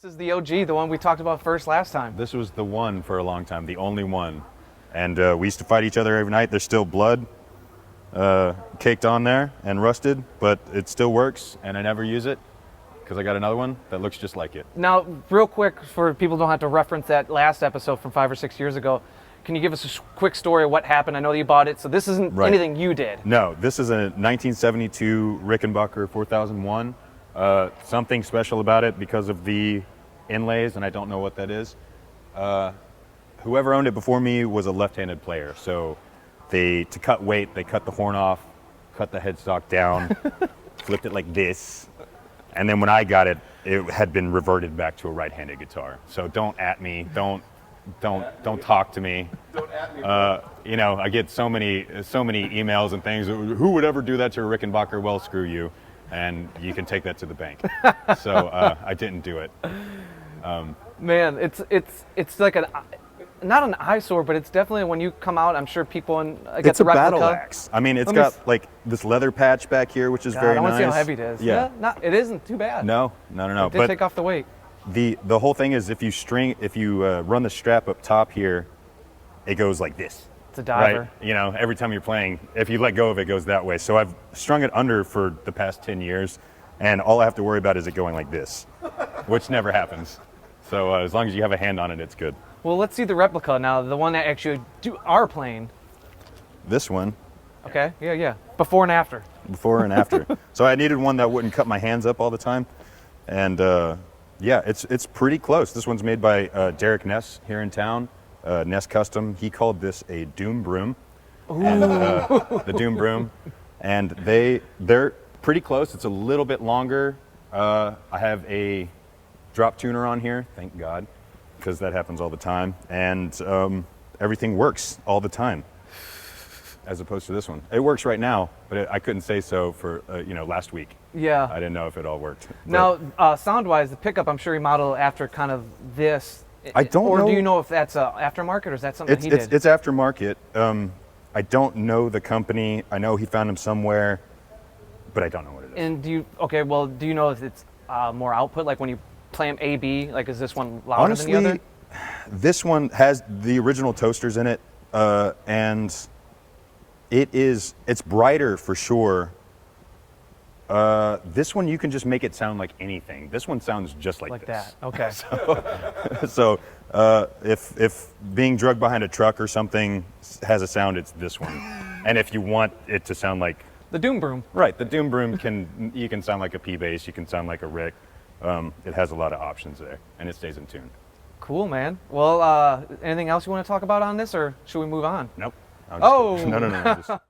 This is the OG, the one we talked about first last time. This was the one for a long time, the only one. And we used to fight each other every night. There's still blood caked on there and rusted, but it still works, and I never use it because I got another one that looks just like it. Now, real quick, for people who don't have to reference that last episode from 5 or 6 years ago, can you give us a quick story of what happened? I know that you bought it, so this isn't anything you did. No, this is a 1972 Rickenbacker 4001. Something special about it because of the inlays, and I don't know what that is. Whoever owned it before me was a left-handed player, so to cut weight, they cut the horn off, cut the headstock down, flipped it like this, and then when I got it, it had been reverted back to a right-handed guitar. So don't at me, don't talk to me. Don't at me. You know, I get so many emails and things. Who would ever do that to a Rickenbacker? Well, screw you, and you can take that to the bank. So I didn't do it. Man, it's like not an eyesore, but it's definitely, when you come out, I'm sure people It's a battle axe. I mean, it's got like this leather patch back here, which is very nice. I want to see how heavy it is. Yeah, it isn't too bad. No. It did take off the weight. The whole thing is, if you run the strap up top here, it goes like this. It's a diver. Right? You know, every time you're playing, if you let go of it, it goes that way. So I've strung it under for the past 10 years, and all I have to worry about is it going like this, which never happens. So as long as you have a hand on it, it's good. Well, let's see the replica now, the one that actually are playing. This one. Okay, yeah. Before and after. Before and after. So I needed one that wouldn't cut my hands up all the time, and yeah, it's pretty close. This one's made by Derek Ness here in town, Ness Custom. He called this a Doom Broom, and, the Doom Broom, and they're pretty close. It's a little bit longer. I have a drop tuner on here, thank God, because that happens all the time, and everything works all the time, as opposed to this one. It works right now, but I couldn't say so for last week. Yeah. I didn't know if it all worked. Now, sound-wise, the pickup, I'm sure he modeled after kind of this. I don't know. Or do you know if that's aftermarket, or is that something he did? It's aftermarket. I don't know the company. I know he found them somewhere, but I don't know what it is. And do you know if it's more output, like when you play them A/B, like is this one louder Honestly, than the other? This one has the original toasters in it, and it's brighter for sure. This one, you can just make it sound like anything. This one sounds just like this. That. Okay. So if being drugged behind a truck or something has a sound, it's this one. And if you want it to sound like the Doom Broom. Right, the Doom Broom you can sound like a P bass, you can sound like a Rick. It has a lot of options there, and it stays in tune. Cool, man. Well, anything else you want to talk about on this, or should we move on? Nope. Oh. No.